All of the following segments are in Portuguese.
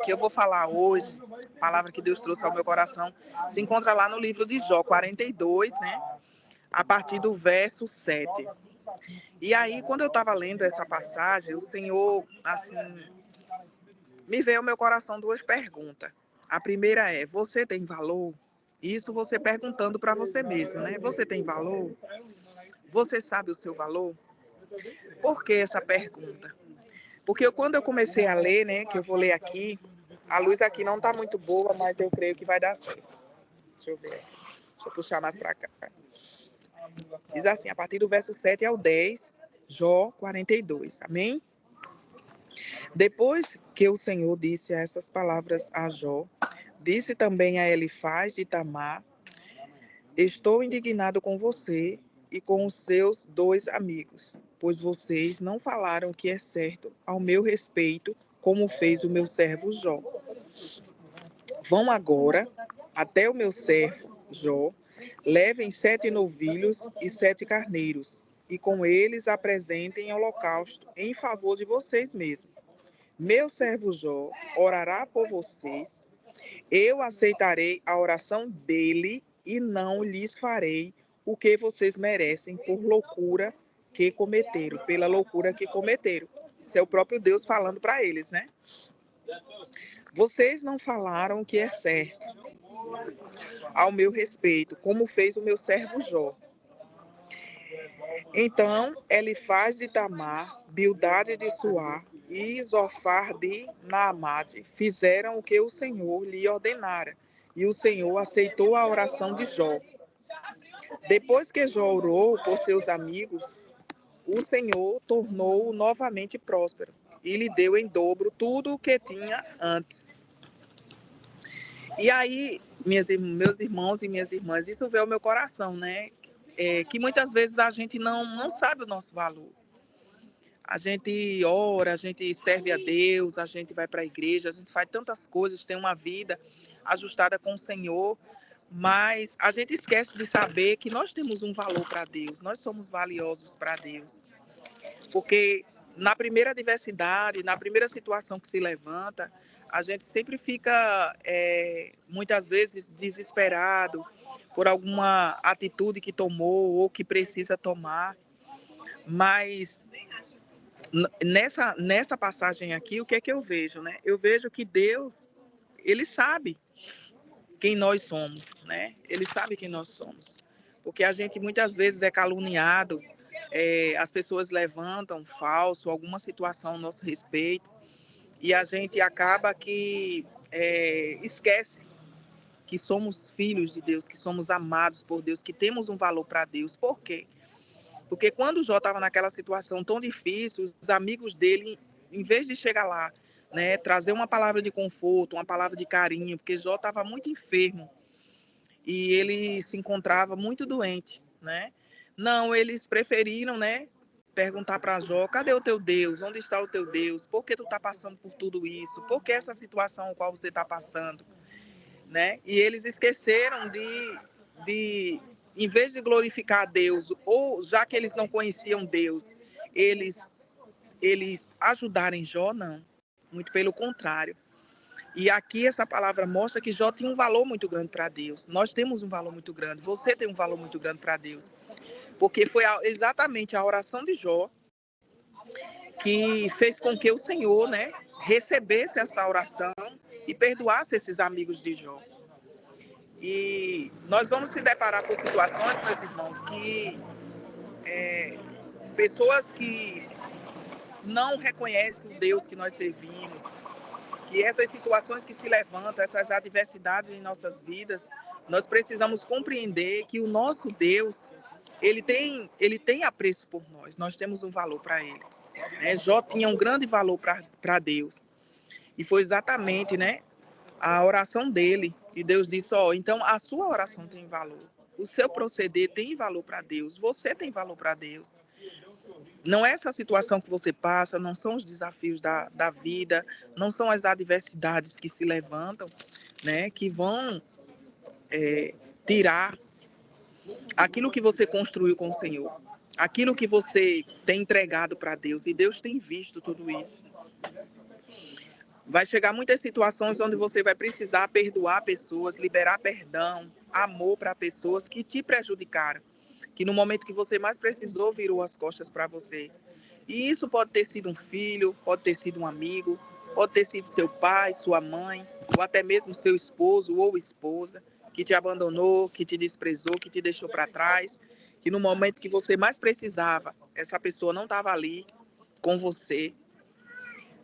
que eu vou falar hoje, a palavra que Deus trouxe ao meu coração, se encontra lá no livro de Jó 42, né? A partir do verso 7. E aí, quando eu estava lendo essa passagem, o Senhor, assim, me veio ao meu coração duas perguntas. A primeira é: você tem valor? Isso você perguntando para você mesmo, né? Você tem valor? Você sabe o seu valor? Por que essa pergunta? Porque quando eu comecei a ler, né, que eu vou ler aqui, a luz aqui não está muito boa, mas eu creio que vai dar certo. Deixa eu ver. Deixa eu puxar mais para cá. Diz assim, a partir do verso 7 ao 10, Jó 42. Amém? Depois que o Senhor disse essas palavras a Jó, disse também a Elifaz de Tamar: estou indignado com você e com os seus dois amigos, pois vocês não falaram o que é certo ao meu respeito, como fez o meu servo Jó. Vão agora até o meu servo Jó, levem 7 novilhos e 7 carneiros, e com eles apresentem holocausto em favor de vocês mesmos. Meu servo Jó orará por vocês, eu aceitarei a oração dele e não lhes farei o que vocês merecem por loucura que cometeram, pela loucura que cometeram. Isso é o próprio Deus falando para eles, né? Vocês não falaram o que é certo ao meu respeito, como fez o meu servo Jó. Então, Elifaz de Tamar, Bildade de Suar e Zofar de Naamate fizeram o que o Senhor lhe ordenara, e o Senhor aceitou a oração de Jó. Depois que Jó orou por seus amigos, o Senhor tornou-o novamente próspero e lhe deu em dobro tudo o que tinha antes. E aí, meus irmãos e minhas irmãs, isso veio ao meu coração, né? Que muitas vezes a gente não sabe o nosso valor. A gente ora, a gente serve a Deus, a gente vai para a igreja, a gente faz tantas coisas, tem uma vida ajustada com o Senhor, mas a gente esquece de saber que nós temos um valor para Deus, nós somos valiosos para Deus. Porque na primeira adversidade, na primeira situação que se levanta, a gente sempre fica, muitas vezes, desesperado por alguma atitude que tomou ou que precisa tomar. Mas nessa passagem aqui, o que é que eu vejo, né? Eu vejo que Deus, ele sabe quem nós somos, né? Ele sabe quem nós somos. Porque a gente muitas vezes é caluniado, as pessoas levantam falso, alguma situação a nosso respeito, e a gente acaba que esquece que somos filhos de Deus, que somos amados por Deus, que temos um valor para Deus. Por quê? Porque quando Jó estava naquela situação tão difícil, os amigos dele, em vez de chegar lá, né, trazer uma palavra de conforto, uma palavra de carinho, porque Jó estava muito enfermo e ele se encontrava muito doente, né? Não, eles preferiram, né, perguntar para Jó: cadê o teu Deus? Onde está o teu Deus? Por que tu está passando por tudo isso? Por que essa situação a qual você está passando? Né? E eles esqueceram de, em vez de glorificar a Deus, ou já que eles não conheciam Deus, eles ajudarem Jó, não. Muito pelo contrário. E aqui essa palavra mostra que Jó tinha um valor muito grande para Deus. Nós temos um valor muito grande. Você tem um valor muito grande para Deus. Porque foi exatamente a oração de Jó que fez com que o Senhor, né, recebesse essa oração e perdoasse esses amigos de Jó. E nós vamos se deparar com situações, meus irmãos, que pessoas que não reconhecem o Deus que nós servimos, que essas situações que se levantam, essas adversidades em nossas vidas, nós precisamos compreender que o nosso Deus, ele tem apreço por nós, nós temos um valor para ele. Né? Jó tinha um grande valor para Deus. E foi exatamente, né, a oração dele. E Deus disse: então a sua oração tem valor. O seu proceder tem valor para Deus. Você tem valor para Deus. Não é essa situação que você passa, não são os desafios da vida, não são as adversidades que se levantam, né, que vão tirar aquilo que você construiu com o Senhor, aquilo que você tem entregado para Deus. E Deus tem visto tudo isso. Vai chegar muitas situações onde você vai precisar perdoar pessoas, liberar perdão, amor para pessoas que te prejudicaram, que no momento que você mais precisou virou as costas para você. E isso pode ter sido um filho, pode ter sido um amigo, pode ter sido seu pai, sua mãe, ou até mesmo seu esposo ou esposa, que te abandonou, que te desprezou, que te deixou para trás, que no momento que você mais precisava, essa pessoa não estava ali com você,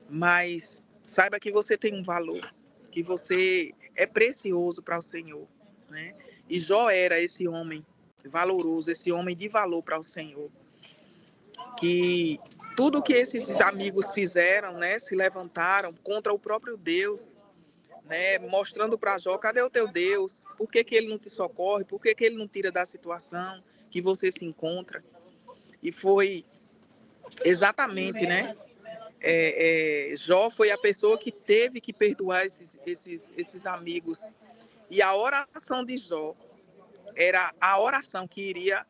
mas saiba que você tem um valor, que você é precioso para o Senhor, né? E Jó era esse homem valoroso, esse homem de valor para o Senhor, que tudo que esses amigos fizeram, né, se levantaram contra o próprio Deus, né, mostrando para Jó, cadê o teu Deus? Por que que ele não te socorre? Por que que ele não tira da situação que você se encontra? E foi exatamente, né? Jó foi a pessoa que teve que perdoar esses amigos. E a oração de Jó era a oração que iria,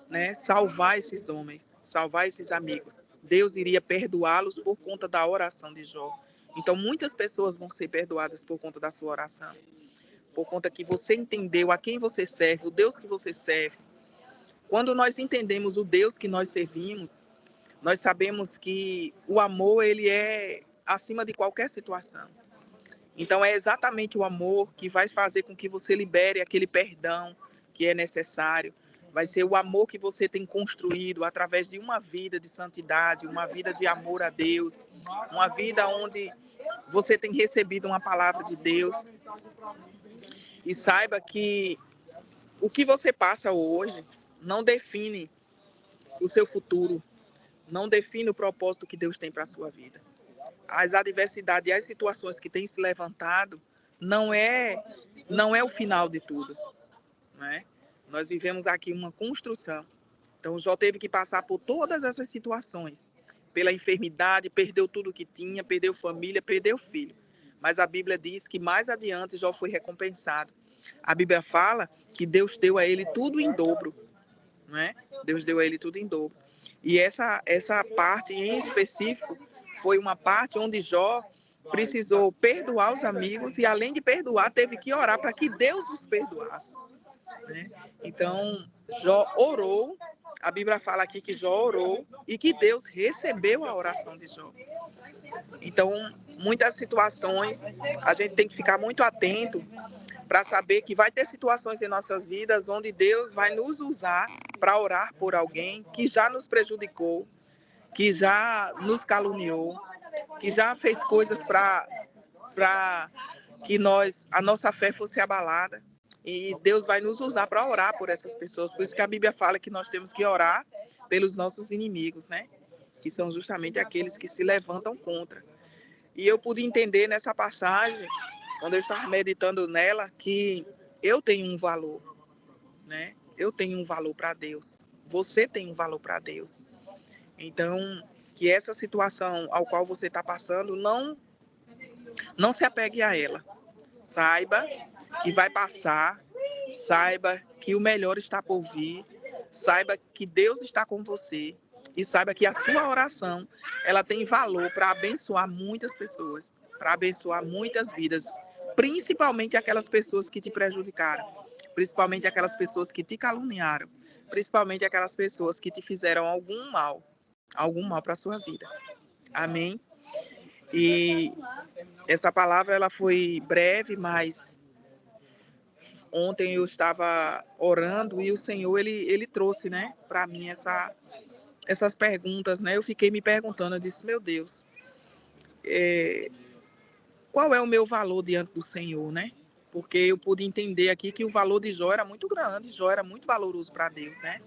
né, salvar esses homens, salvar esses amigos. Deus iria perdoá-los por conta da oração de Jó. Então, muitas pessoas vão ser perdoadas por conta da sua oração, por conta que você entendeu a quem você serve, o Deus que você serve. Quando nós entendemos o Deus que nós servimos, nós sabemos que o amor, ele é acima de qualquer situação. Então, é exatamente o amor que vai fazer com que você libere aquele perdão que é necessário. Vai ser o amor que você tem construído através de uma vida de santidade, uma vida de amor a Deus, uma vida onde você tem recebido uma palavra de Deus. E saiba que o que você passa hoje não define o seu futuro, não define o propósito que Deus tem para a sua vida. As adversidades e as situações que têm se levantado não é o final de tudo, né? Nós vivemos aqui uma construção. Então, Jó teve que passar por todas essas situações, pela enfermidade, perdeu tudo que tinha, perdeu família, perdeu filho. Mas a Bíblia diz que mais adiante Jó foi recompensado. A Bíblia fala que Deus deu a ele tudo em dobro, né? Deus deu a ele tudo em dobro. E essa parte em específico foi uma parte onde Jó precisou perdoar os amigos e, além de perdoar, teve que orar para que Deus os perdoasse, né? Então, Jó orou, a Bíblia fala aqui que Jó orou e que Deus recebeu a oração de Jó. Então, muitas situações, a gente tem que ficar muito atento para saber que vai ter situações em nossas vidas onde Deus vai nos usar para orar por alguém que já nos prejudicou, que já nos caluniou, que já fez coisas para que a nossa fé fosse abalada. E Deus vai nos usar para orar por essas pessoas. Por isso que a Bíblia fala que nós temos que orar pelos nossos inimigos, né? Que são justamente aqueles que se levantam contra. E eu pude entender nessa passagem, quando eu estava meditando nela, que eu tenho um valor, né? Eu tenho um valor para Deus. Você tem um valor para Deus. Então, que essa situação ao qual você está passando, não se apegue a ela. Saiba que vai passar, saiba que o melhor está por vir, saiba que Deus está com você e saiba que a sua oração, ela tem valor para abençoar muitas pessoas, para abençoar muitas vidas, principalmente aquelas pessoas que te prejudicaram, principalmente aquelas pessoas que te caluniaram, principalmente aquelas pessoas que te fizeram algum mal para a sua vida. Amém? E essa palavra ela foi breve, mas ontem eu estava orando e o Senhor ele trouxe, né, para mim essas perguntas, né? Eu fiquei me perguntando, eu disse, meu Deus, qual é o meu valor diante do Senhor, né? Porque eu pude entender aqui que o valor de Jó era muito grande, Jó era muito valoroso para Deus, né?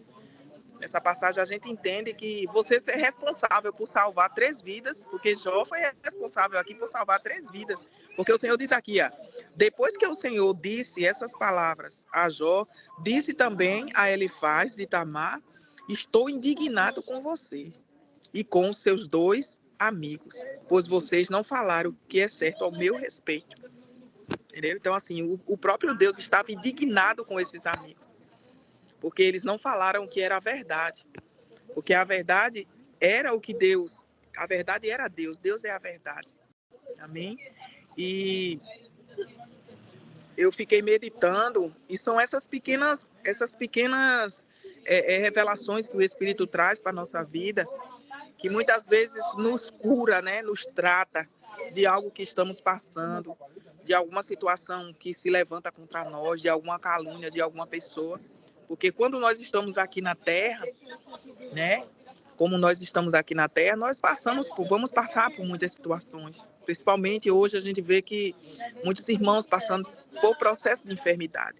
Nessa passagem a gente entende que você ser responsável por salvar 3 vidas, porque Jó foi responsável aqui por salvar 3 vidas. Porque o Senhor diz aqui, ó, depois que o Senhor disse essas palavras a Jó, disse também a Elifaz de Tamar, estou indignado com você e com os seus 2 amigos, pois vocês não falaram o que é certo ao meu respeito. Entendeu? Então, assim, o próprio Deus estava indignado com esses amigos, porque eles não falaram o que era a verdade. Porque a verdade era o que Deus... A verdade era Deus. Deus é a verdade. Amém? E eu fiquei meditando, e são essas pequenas revelações que o Espírito traz para a nossa vida, que muitas vezes nos cura, né? Nos trata de algo que estamos passando, de alguma situação que se levanta contra nós, de alguma calúnia de alguma pessoa. Porque quando nós estamos aqui na Terra, né? Como nós estamos aqui na Terra, nós vamos passar por muitas situações. Principalmente hoje a gente vê que muitos irmãos passando por processo de enfermidade.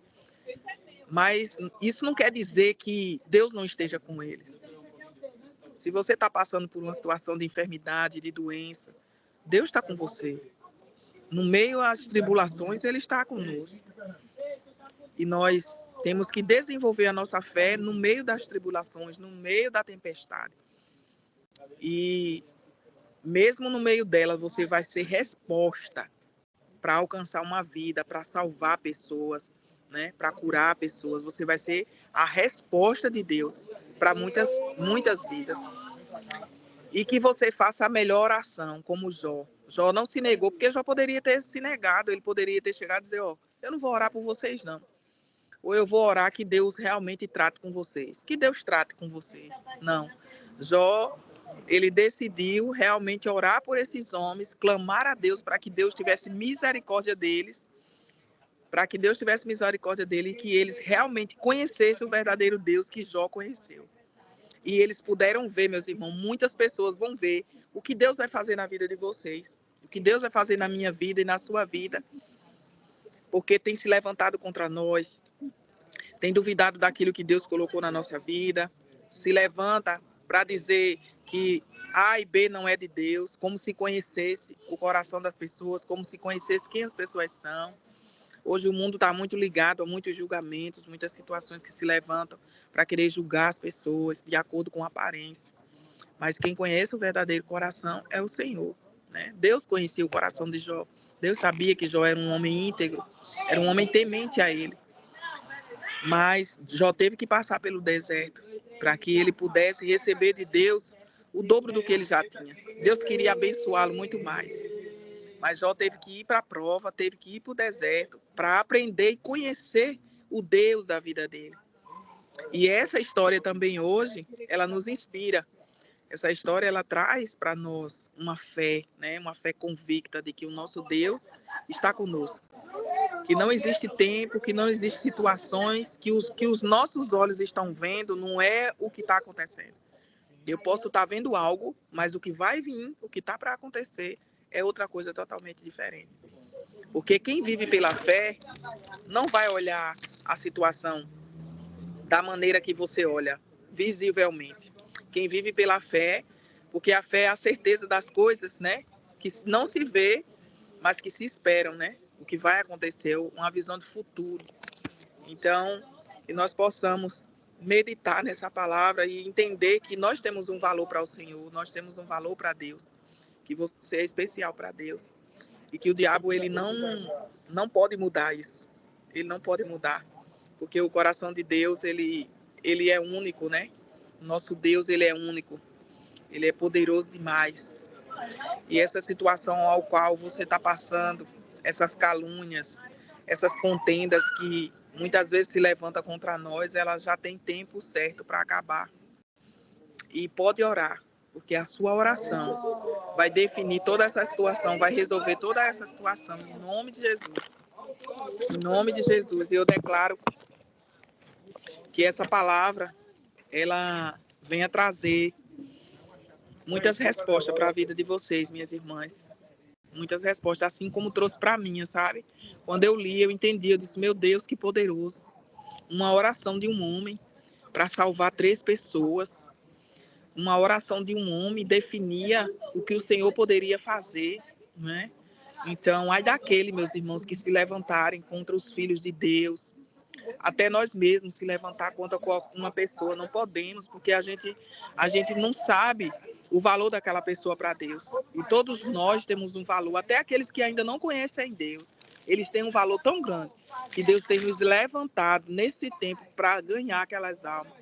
Mas isso não quer dizer que Deus não esteja com eles. Se você está passando por uma situação de enfermidade, de doença, Deus está com você. No meio das tribulações, Ele está conosco. E nós temos que desenvolver a nossa fé no meio das tribulações, no meio da tempestade. E mesmo no meio dela, você vai ser resposta para alcançar uma vida, para salvar pessoas, né? Para curar pessoas. Você vai ser a resposta de Deus para muitas vidas. E que você faça a melhor oração, como Jó. Jó não se negou, porque Jó poderia ter se negado, ele poderia ter chegado e dizer, ó, eu não vou orar por vocês, não. Ou eu vou orar que Deus realmente trate com vocês. Que Deus trate com vocês. Não. Jó, ele decidiu realmente orar por esses homens, clamar a Deus para que Deus tivesse misericórdia deles, para que Deus tivesse misericórdia dele e que eles realmente conhecessem o verdadeiro Deus que Jó conheceu. E eles puderam ver, meus irmãos, muitas pessoas vão ver o que Deus vai fazer na vida de vocês, o que Deus vai fazer na minha vida e na sua vida, porque tem se levantado contra nós, tem duvidado daquilo que Deus colocou na nossa vida, se levanta para dizer que A e B não é de Deus, como se conhecesse o coração das pessoas, como se conhecesse quem as pessoas são. Hoje o mundo está muito ligado a muitos julgamentos, muitas situações que se levantam para querer julgar as pessoas de acordo com a aparência. Mas quem conhece o verdadeiro coração é o Senhor, né? Deus conhecia o coração de Jó. Deus sabia que Jó era um homem íntegro, era um homem temente a ele. Mas Jó teve que passar pelo deserto para que ele pudesse receber de Deus o dobro do que ele já tinha. Deus queria abençoá-lo muito mais. Mas Jó teve que ir para a prova, teve que ir para o deserto para aprender e conhecer o Deus da vida dele. E essa história também hoje, ela nos inspira. Essa história, ela traz para nós uma fé, né? Uma fé convicta de que o nosso Deus está conosco. Que não existe tempo, que não existe situações que os nossos olhos estão vendo, não é o que está acontecendo. Eu posso estar vendo algo, mas o que vai vir, o que está para acontecer, é outra coisa totalmente diferente. Porque quem vive pela fé não vai olhar a situação da maneira que você olha, visivelmente. Quem vive pela fé, porque a fé é a certeza das coisas, né? Que não se vê, mas que se esperam, né? O que vai acontecer, uma visão de futuro. Então, que nós possamos meditar nessa palavra e entender que nós temos um valor para o Senhor, nós temos um valor para Deus, que você é especial para Deus e que o diabo ele não pode mudar isso. Ele não pode mudar, porque o coração de Deus ele é único, né? O nosso Deus ele é único, ele é poderoso demais. E essa situação ao qual você está passando, essas calúnias, essas contendas que muitas vezes se levantam contra nós, elas já têm tempo certo para acabar. E pode orar, porque a sua oração vai definir toda essa situação, vai resolver toda essa situação, em nome de Jesus. Em nome de Jesus. E eu declaro que essa palavra, ela venha trazer muitas respostas para a vida de vocês, minhas irmãs. Muitas respostas, assim como trouxe para mim, sabe? Quando eu li, eu entendi, eu disse, meu Deus, que poderoso. Uma oração de um homem para salvar 3 pessoas. Uma oração de um homem definia o que o Senhor poderia fazer, né? Então, ai daquele, meus irmãos, que se levantarem contra os filhos de Deus, até nós mesmos se levantar contra uma pessoa, não podemos, porque a gente não sabe o valor daquela pessoa para Deus. E todos nós temos um valor, até aqueles que ainda não conhecem Deus, eles têm um valor tão grande, que Deus tem nos levantado nesse tempo para ganhar aquelas almas,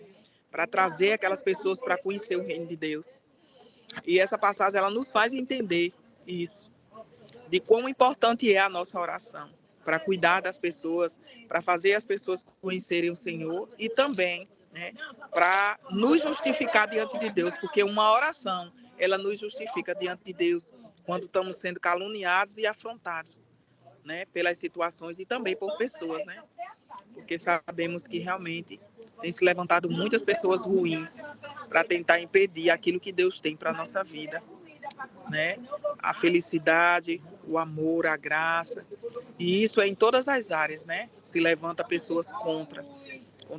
para trazer aquelas pessoas para conhecer o reino de Deus. E essa passagem, ela nos faz entender isso. de quão importante é a nossa oração para cuidar das pessoas, para fazer as pessoas conhecerem o Senhor e também, né, para nos justificar diante de Deus, porque uma oração, ela nos justifica diante de Deus quando estamos sendo caluniados e afrontados, né, pelas situações e também por pessoas, né? Porque sabemos que realmente tem se levantado muitas pessoas ruins para tentar impedir aquilo que Deus tem para a nossa vida, né? A felicidade, o amor, a graça. E isso é em todas as áreas, né? Se levanta pessoas contra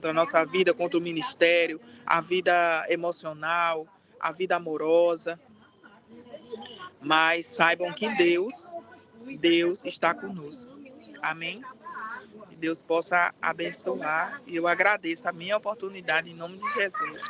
a nossa vida, contra o ministério, a vida emocional, a vida amorosa. Mas saibam que Deus está conosco. Amém? Que Deus possa abençoar. E eu agradeço a minha oportunidade em nome de Jesus.